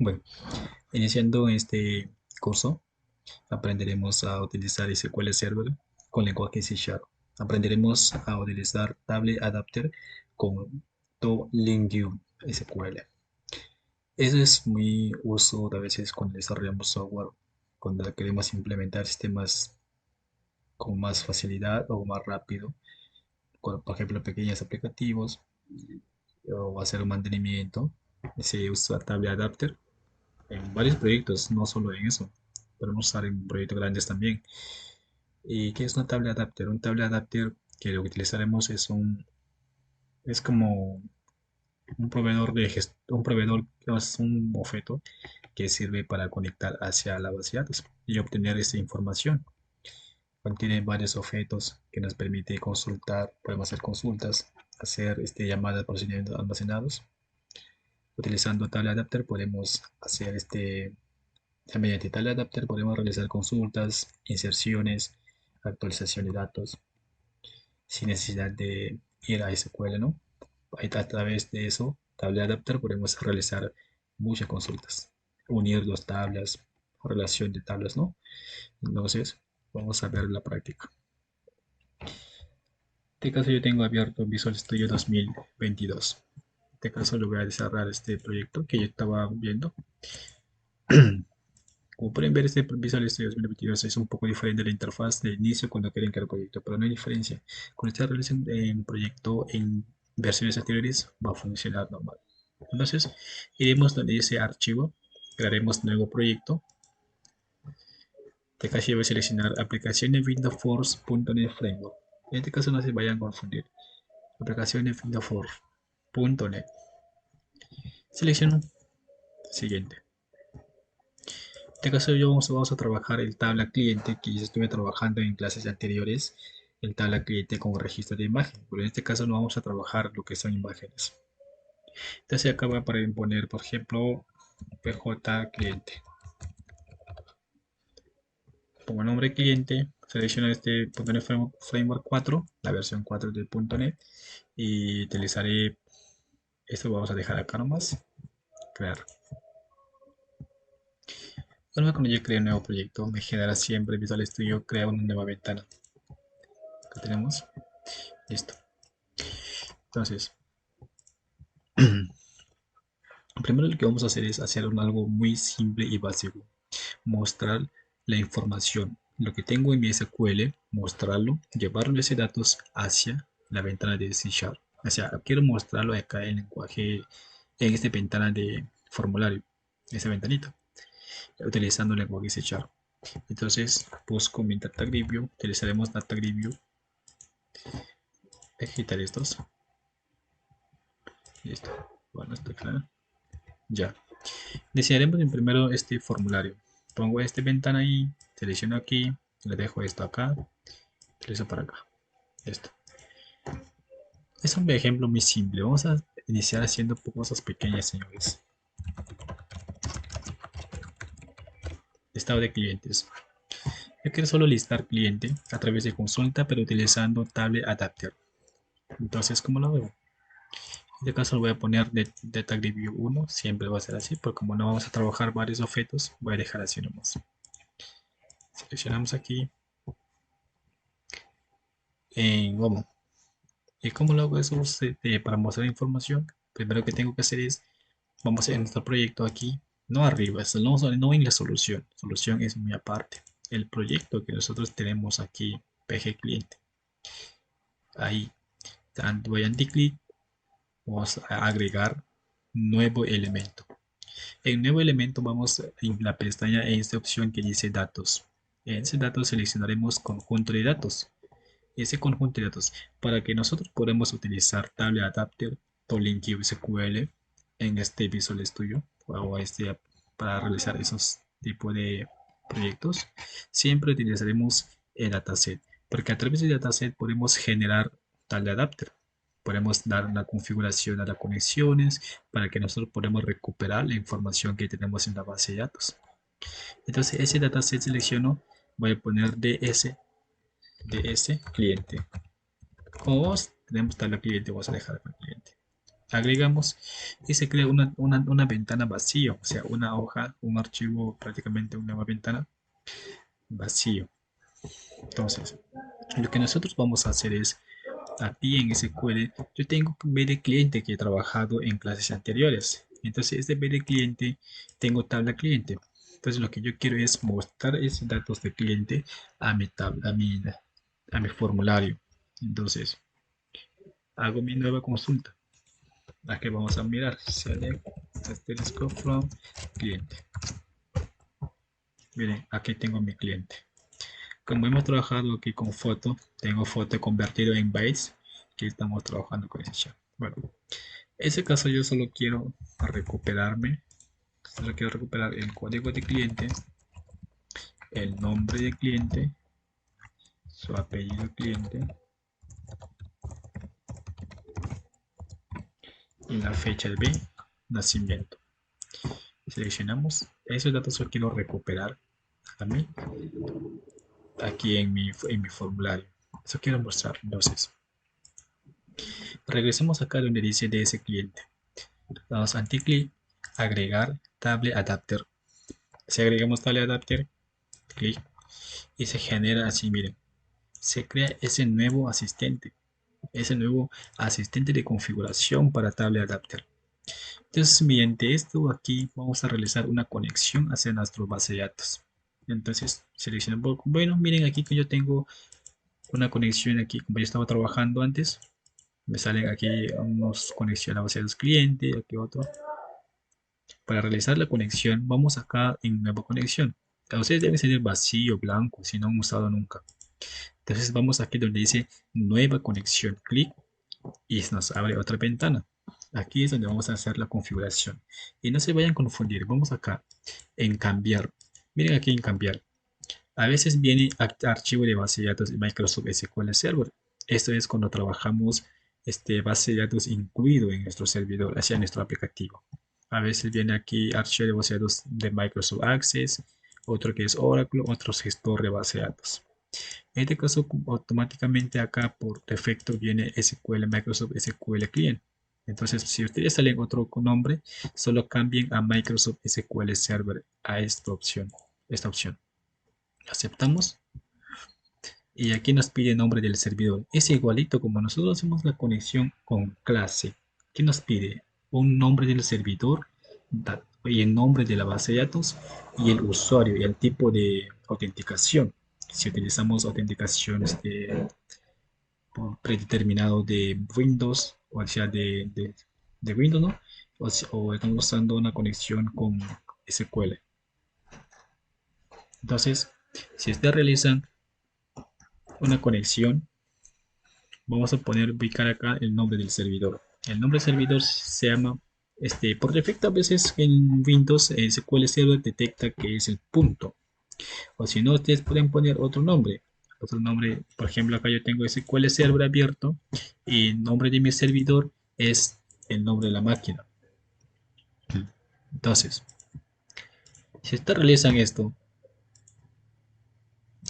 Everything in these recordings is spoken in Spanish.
Bueno, iniciando este curso, aprenderemos a utilizar SQL Server con lenguaje C Sharp. Aprenderemos a utilizar Table Adapter con ToLinkU SQL. Eso es muy uso a veces cuando desarrollamos software, cuando queremos implementar sistemas con más facilidad o más rápido, por ejemplo, pequeños aplicativos o hacer un mantenimiento. Se usa Table Adapter en varios proyectos, no solo en eso. Podemos usar en proyectos grandes también. ¿Y qué es una tabla adapter? Un tabla adapter que lo que utilizaremos es como un proveedor un proveedor, es un objeto que sirve para conectar hacia la base de datos y obtener esa información. Contiene varios objetos que nos permite consultar, podemos hacer consultas, hacer llamadas de procedimientos almacenados. Utilizando tabla adapter podemos hacer mediante tabla adapter podemos realizar consultas, inserciones, actualización de datos sin necesidad de ir a SQL, ¿no? A través de eso, tabla adapter, podemos realizar muchas consultas, unir dos tablas, relación de tablas, ¿no? Entonces, vamos a ver la práctica. En este caso yo tengo abierto Visual Studio 2022. En este caso lo voy a cerrar este proyecto que yo estaba viendo. Como pueden ver, este Visual Studio 2022 es un poco diferente de la interfaz de inicio cuando quieren crear el proyecto, pero no hay diferencia. Cuando ustedes realicen un proyecto en versiones anteriores, va a funcionar normal. Entonces, iremos donde dice archivo, crearemos nuevo proyecto. De acá voy a seleccionar aplicaciones Windows Force.net Framework. En este caso no se vayan a confundir. Aplicaciones Windows Force.net. Selecciono siguiente. En este caso yo vamos a trabajar el tabla cliente que ya estuve trabajando en clases anteriores, el tabla cliente con registro de imagen, pero en este caso no vamos a trabajar lo que son imágenes. Entonces acá voy a poner, por ejemplo, PJ cliente. Pongo el nombre cliente, selecciono este .NET Framework 4, la versión 4 de .NET, y utilizaré, esto lo vamos a dejar acá nomás, crear. Una vez cuando yo cree un nuevo proyecto, me genera siempre Visual Studio, crea una nueva ventana. Acá tenemos, listo. Entonces, primero lo que vamos a hacer es hacer algo muy simple y básico. Mostrar la información, lo que tengo en mi SQL, mostrarlo, llevarlo ese datos hacia la ventana de C Sharp. O sea, quiero mostrarlo acá en lenguaje, en esta ventana de formulario, esa ventanita, utilizando el lenguaje C Sharp. Entonces, busco mi data grid view, utilizaremos data grid view, ejecutar estos, listo, bueno, está claro, ya. Diseñaremos en primero este formulario. Pongo esta ventana ahí, selecciono aquí, le dejo esto acá, utilizo para acá. Esto. Es un ejemplo muy simple. Vamos a iniciar haciendo cosas pequeñas, señores. Estado de clientes. Yo quiero solo listar cliente a través de consulta, pero utilizando Table Adapter. Entonces, ¿cómo lo hago? En este caso lo voy a poner de Data Grid View 1. Siempre va a ser así, porque como no vamos a trabajar varios objetos, voy a dejar así nomás. Seleccionamos aquí en Gomo. ¿Y cómo lo hago eso para mostrar información? Primero que tengo que hacer es, vamos a nuestro proyecto aquí, no arriba, no en la solución. Solución es muy aparte. El proyecto que nosotros tenemos aquí, PG cliente. Ahí voy a clic, vamos a agregar nuevo elemento. En nuevo elemento vamos en la pestaña en esta opción que dice datos. En ese datos seleccionaremos conjunto de datos. Ese conjunto de datos para que nosotros podamos utilizar Table Adapter o LinkU SQL en este Visual Studio o para realizar esos tipos de proyectos, siempre utilizaremos el dataset, porque a través del dataset podemos generar Table Adapter. Podemos dar una configuración a las conexiones para que nosotros podamos recuperar la información que tenemos en la base de datos. Entonces, ese dataset selecciono, voy a poner DS cliente. Como vos tenemos tal cliente, vamos a dejar el cliente. Agregamos y se crea una ventana vacía, o sea, una hoja, un archivo, prácticamente una nueva ventana vacío. Entonces, lo que nosotros vamos a hacer es, aquí en SQL, yo tengo un BD cliente que he trabajado en clases anteriores. Entonces, este BD cliente, tengo tabla cliente. Entonces, lo que yo quiero es mostrar esos datos de cliente a mi tabla, a mi formulario. Entonces, hago mi nueva consulta. Aquí vamos a mirar, select asterisco from cliente. Miren, aquí tengo mi cliente. Como hemos trabajado aquí con foto, tengo foto convertido en bytes, que estamos trabajando con ese chat. Bueno, en ese caso yo solo quiero recuperar el código de cliente, el nombre de cliente, su apellido cliente y la fecha de nacimiento. Seleccionamos, esos datos los quiero recuperar también aquí en mi formulario. Eso quiero mostrar. Entonces, regresemos acá donde dice de ese cliente. Damos anti-click, agregar table adapter. Si agregamos table adapter, clic, y se genera así, miren. Se crea ese nuevo asistente de configuración para table adapter. Entonces, mediante esto aquí vamos a realizar una conexión hacia nuestra base de datos. Entonces, seleccionamos, bueno, miren aquí que yo tengo una conexión aquí, como yo estaba trabajando antes. Me salen aquí unos conexiones a base de datos cliente, aquí otro. Para realizar la conexión, vamos acá en nueva conexión. A ustedes deben ser vacío, blanco, si no han usado nunca. Entonces vamos aquí donde dice nueva conexión, clic y nos abre otra ventana. Aquí es donde vamos a hacer la configuración. Y no se vayan a confundir, vamos acá en cambiar. Miren aquí en cambiar. A veces viene archivo de base de datos de Microsoft SQL Server. Esto es cuando trabajamos base de datos incluido en nuestro servidor, hacia nuestro aplicativo. A veces viene aquí archivo de base de datos de Microsoft Access, otro que es Oracle, otro gestor de base de datos. En este caso, automáticamente acá por defecto viene SQL Microsoft SQL Client. Entonces, si ustedes salen otro nombre, solo cambien a Microsoft SQL Server a esta opción. Aceptamos y aquí nos pide nombre del servidor. Es igualito como nosotros hacemos la conexión con clase. ¿Qué nos pide? Un nombre del servidor y el nombre de la base de datos y el usuario y el tipo de autenticación. Si utilizamos autenticaciones predeterminado de Windows, o sea, de Windows, ¿no? O estamos usando una conexión con SQL. Entonces, si ustedes realizan una conexión, vamos a ubicar acá el nombre del servidor. El nombre del servidor se llama, por defecto a veces en Windows SQL Server detecta que es el punto. O si no, ustedes pueden poner otro nombre. Otro nombre, por ejemplo, acá yo tengo SQL Server abierto y el nombre de mi servidor es el nombre de la máquina. Entonces, si ustedes realizan esto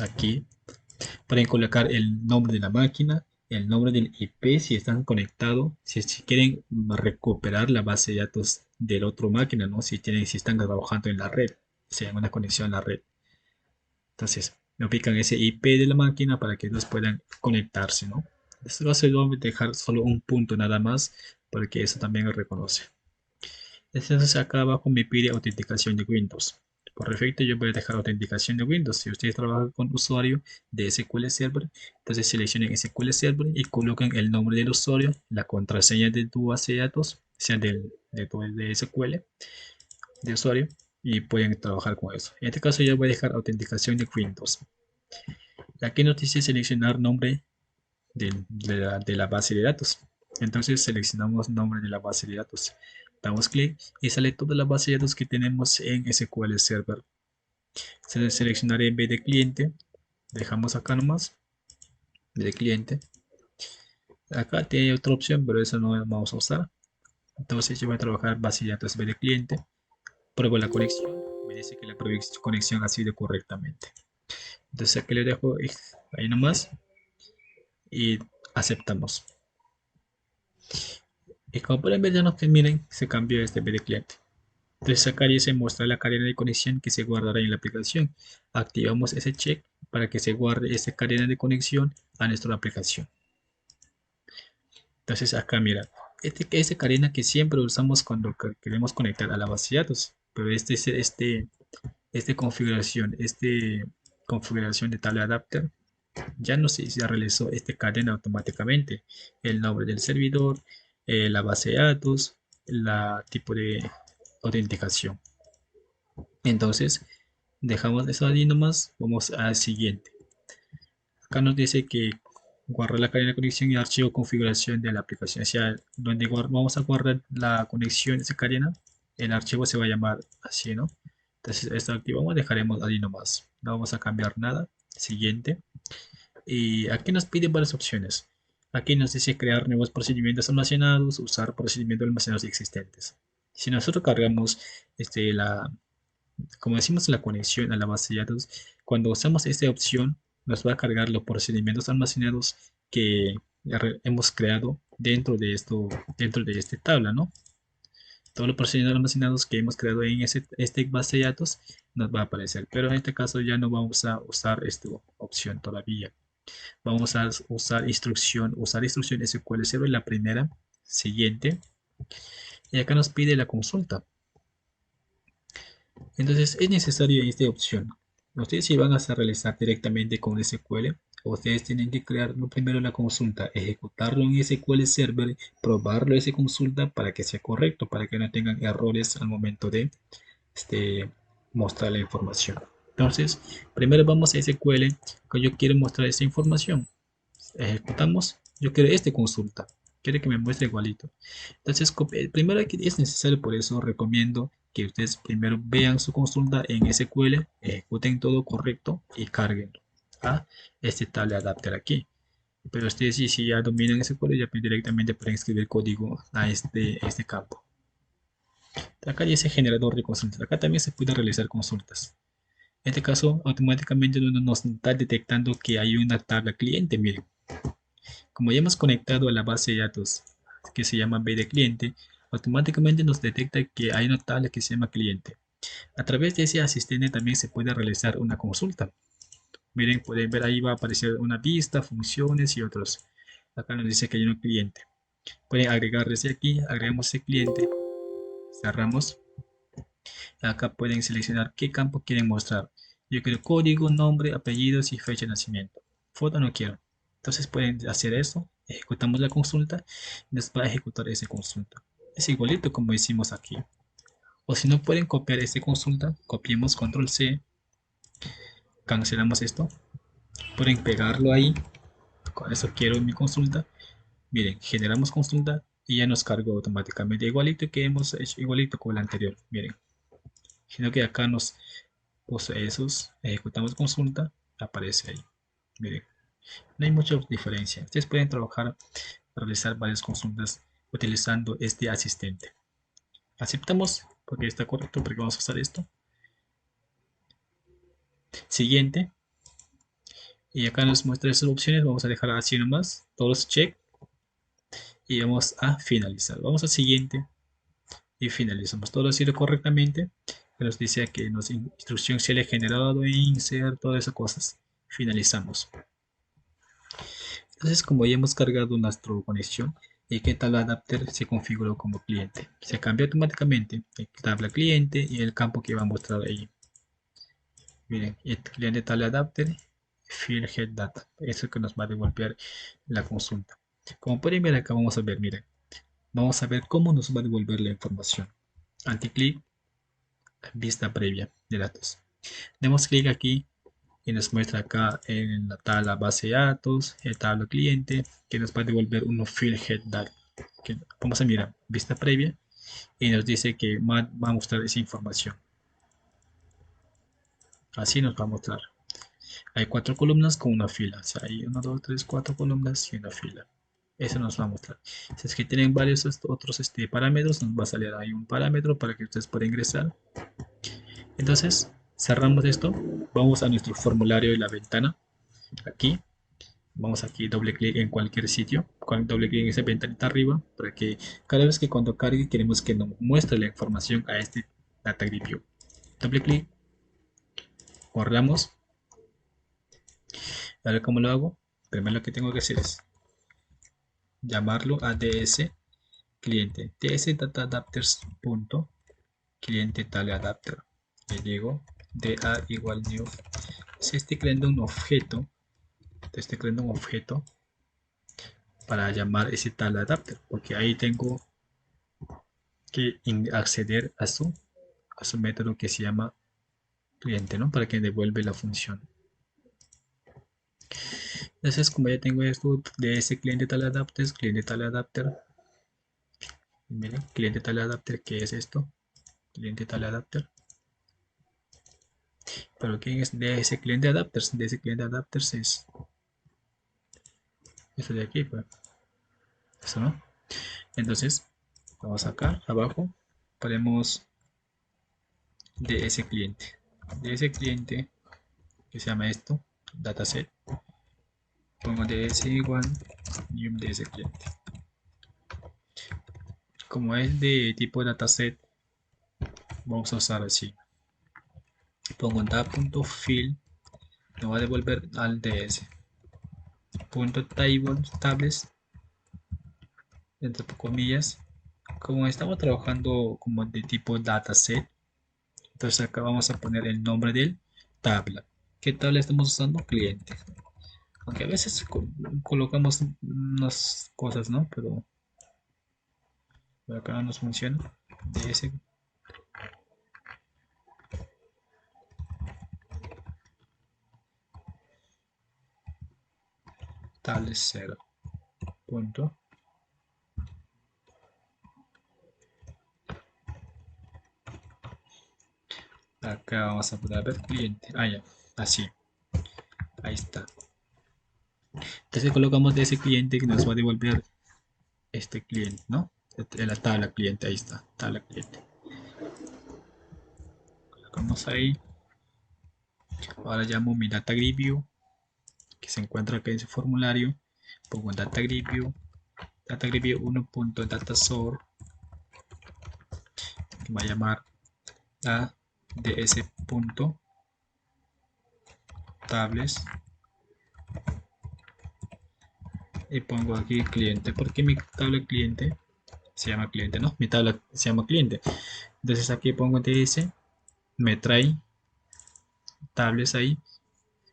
aquí, pueden colocar el nombre de la máquina, el nombre del IP si están conectados, si quieren recuperar la base de datos del otro máquina, ¿no? Si están trabajando en la red, si hay una conexión a la red. Entonces, me ubican ese IP de la máquina para que ellos puedan conectarse, ¿no? Esto va a ser, voy a dejar solo un punto nada más, porque eso también lo reconoce. Entonces, acá abajo me pide autenticación de Windows. Por defecto, yo voy a dejar autenticación de Windows. Si ustedes trabajan con usuario de SQL Server, entonces seleccionen SQL Server y coloquen el nombre del usuario, la contraseña de tu base de datos, sea de tu de SQL, de usuario, y pueden trabajar con eso. En este caso, yo voy a dejar autenticación de Windows. Aquí nos dice seleccionar nombre de la base de datos. Entonces seleccionamos nombre de la base de datos. Damos clic y sale toda la base de datos que tenemos en SQL Server. Seleccionaré en vez de cliente. Dejamos acá nomás. De cliente. Acá tiene otra opción, pero esa no vamos a usar. Entonces yo voy a trabajar base de datos en vez de cliente. Pruebo la conexión. Me dice que la conexión ha sido correctamente. Entonces aquí le dejo ahí nomás y aceptamos. Y como pueden ver, ya no que miren, se cambió este B de cliente. Entonces acá ya se muestra la cadena de conexión que se guardará en la aplicación. Activamos ese check para que se guarde esa cadena de conexión a nuestra aplicación. Entonces acá mira, esta cadena que siempre usamos cuando queremos conectar a la base de datos. Pero configuración de tal adapter ya no se realizó esta cadena automáticamente. El nombre del servidor, la base de datos, la tipo de autenticación. Entonces, dejamos eso ahí nomás. Vamos al siguiente. Acá nos dice que guardar la cadena de conexión y archivo configuración de la aplicación. O sea, donde vamos a guardar la conexión de esa cadena, el archivo se va a llamar así, ¿no? Entonces, esto activamos, dejaremos ahí nomás. No vamos a cambiar nada. Siguiente. Y aquí nos pide varias opciones. Aquí nos dice crear nuevos procedimientos almacenados, usar procedimientos almacenados existentes. Si nosotros cargamos como decimos, la conexión a la base de datos, cuando usamos esta opción, nos va a cargar los procedimientos almacenados que hemos creado dentro de esta tabla, ¿no? Todos los procedimientos almacenados que hemos creado en este base de datos nos va a aparecer, pero en este caso ya no vamos a usar esta opción todavía. Vamos a usar instrucción SQL Server, la primera, siguiente, y acá nos pide la consulta. Entonces es necesario esta opción. Ustedes si van a realizar directamente con SQL, ustedes tienen que crear primero la consulta, ejecutarlo en SQL Server, probarlo esa consulta para que sea correcto, para que no tengan errores al momento de este, mostrar la información. Entonces, primero vamos a SQL, que yo quiero mostrar esta información. Ejecutamos, yo quiero esta consulta, quiere que me muestre igualito. Entonces, primero es necesario, por eso recomiendo que ustedes primero vean su consulta en SQL, ejecuten todo correcto y carguen a este tal adapter aquí. Pero ustedes si ya dominan SQL, ya directamente pueden escribir código a este campo. Acá dice generador de consultas. Acá también se puede realizar consultas. En este caso, automáticamente nos está detectando que hay una tabla cliente. Miren, como ya hemos conectado a la base de datos que se llama B de cliente, automáticamente nos detecta que hay una tabla que se llama cliente. A través de ese asistente también se puede realizar una consulta. Miren, pueden ver ahí va a aparecer una vista, funciones y otros. Acá nos dice que hay un cliente. Pueden agregar desde aquí, agregamos ese cliente, cerramos. Acá pueden seleccionar qué campo quieren mostrar. Yo quiero código, nombre, apellidos y fecha de nacimiento. Foto no quiero. Entonces pueden hacer eso. Ejecutamos la consulta y nos va a ejecutar esa consulta. Es igualito como hicimos aquí. O si no pueden copiar esta consulta, copiemos control C, cancelamos esto. Pueden pegarlo ahí. Con eso quiero mi consulta. Miren, generamos consulta y ya nos cargó automáticamente. Igualito que hemos hecho, igualito con el anterior. Miren, sino que acá nos puso esos, ejecutamos consulta, aparece ahí. Miren, no hay mucha diferencia. Ustedes pueden trabajar, realizar varias consultas utilizando este asistente. Aceptamos porque está correcto, porque vamos a usar esto. Siguiente. Y acá nos muestra esas opciones. Vamos a dejar así nomás. Todos check. Y vamos a finalizar. Vamos a siguiente. Y finalizamos. Todo ha sido correctamente. Nos dice que nos instrucción se le ha generado, insert, todas esas cosas. Finalizamos. Entonces, como ya hemos cargado nuestra conexión, y que tal adapter se configuró como cliente. Se cambia automáticamente el tabla cliente y el campo que va a mostrar ahí. Miren, el cliente tal adapter, field head data. Eso que nos va a devolver la consulta. Como pueden ver acá, vamos a ver, miren. Vamos a ver cómo nos va a devolver la información. Anticlic, vista previa de datos. Demos clic aquí y nos muestra acá en la tabla base de datos, el tabla cliente, que nos va a devolver unos field head data. Vamos a mirar, vista previa, y nos dice que va a mostrar esa información. Así nos va a mostrar. Hay 4 columnas con una fila. O sea, hay 1, 2, 3, 4 columnas y una fila. Eso nos va a mostrar. Si es que tienen varios otros parámetros, nos va a salir ahí un parámetro para que ustedes puedan ingresar. Entonces, cerramos esto. Vamos a nuestro formulario de la ventana. Aquí. Vamos aquí, doble clic en cualquier sitio, con doble clic en esa ventanita arriba, para que cada vez que cuando cargue queremos que nos muestre la información a este Data Grid View. Doble clic, guardamos. A ver cómo lo hago. Primero lo que tengo que hacer es llamarlo a ds cliente, ds data adapters punto cliente tal adapter. Le digo da igual new. Se estoy creando un objeto, para llamar ese tal adapter, porque ahí tengo que acceder a su método que se llama cliente, ¿no? Para que devuelve la función. Entonces, como ya tengo esto de ese cliente tal adapter, miren, cliente tal adapter, ¿qué es esto? Cliente tal adapter. Pero ¿quién es de ese cliente adapters? De ese cliente adapters es esto de aquí, pues. Eso, ¿no? Entonces, vamos acá, abajo, ponemos de ese cliente. De ese cliente, que se llama esto, dataset. Pongo ds igual new de ese cliente. Como es de tipo dataset, vamos a usar así. Pongo da.fill, me va a devolver al ds. Punto tables, entre comillas. Como estamos trabajando como de tipo dataset, entonces acá vamos a poner el nombre del tabla. ¿Qué tabla estamos usando? Cliente. Aunque a veces colocamos unas cosas, ¿no? Pero acá no nos funciona. ds tales 0. Punto. Acá vamos a poner, a ver, cliente. Ah, ya, así. Ahí está. Entonces colocamos de ese cliente que nos va a devolver este cliente, ¿no? En la tabla cliente, ahí está, tabla cliente. Colocamos ahí. Ahora llamo mi data grid view, que se encuentra acá en su formulario. Pongo data grid view 1.datasort, que va a llamar a ds.tables, y pongo aquí cliente, porque mi tabla cliente se llama cliente, ¿no? Mi tabla se llama cliente. Entonces aquí pongo ds, me trae tables ahí.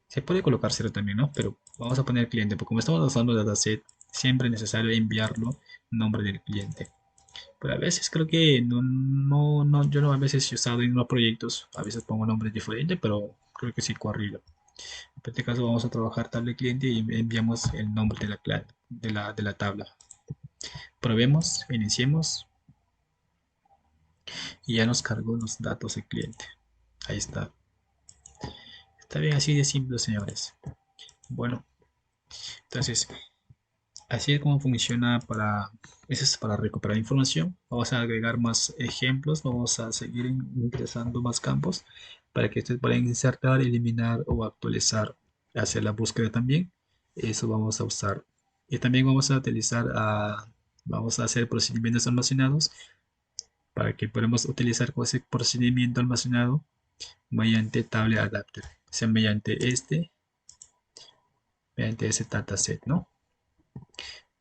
Se puede colocar cero también, ¿no? Pero vamos a poner cliente, porque como estamos usando dataset, siempre es necesario enviarlo nombre del cliente. Pero a veces creo que yo no a veces he usado en unos proyectos, a veces pongo nombres diferentes, pero creo que sí corrido. En este caso vamos a trabajar tabla cliente y enviamos el nombre de de la tabla. Probemos, iniciemos y ya nos cargó los datos del cliente. Ahí está. Está bien así de simple, señores. Bueno, entonces así es como funciona eso es para recuperar información. Vamos a agregar más ejemplos, vamos a seguir ingresando más campos para que ustedes puedan insertar, eliminar o actualizar, hacer la búsqueda también. Eso vamos a usar. Y también vamos a vamos a hacer procedimientos almacenados para que podamos utilizar ese procedimiento almacenado mediante table adapter, sea mediante ese dataset, ¿no?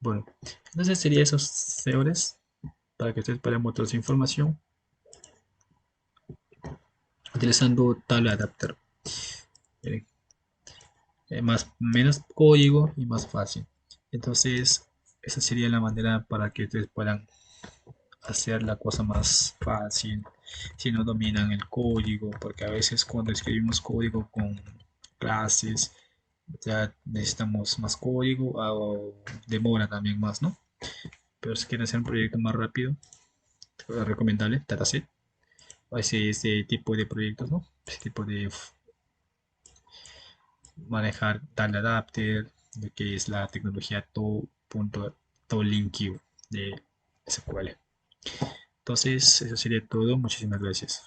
Bueno, entonces sería esos señores para que ustedes puedan mostrar su información utilizando tabla adapter. Miren, menos código y más fácil. Entonces, esa sería la manera para que ustedes puedan hacer la cosa más fácil si no dominan el código, porque a veces cuando escribimos código con clases ya necesitamos más código o demora también más, ¿no? Pero si quieren hacer un proyecto más rápido, recomendable, dataset, ese tipo de proyectos, ¿no? Ese tipo de manejar tal adapter, lo que es la tecnología TOLINQ de SQL. Entonces, eso sería todo. Muchísimas gracias.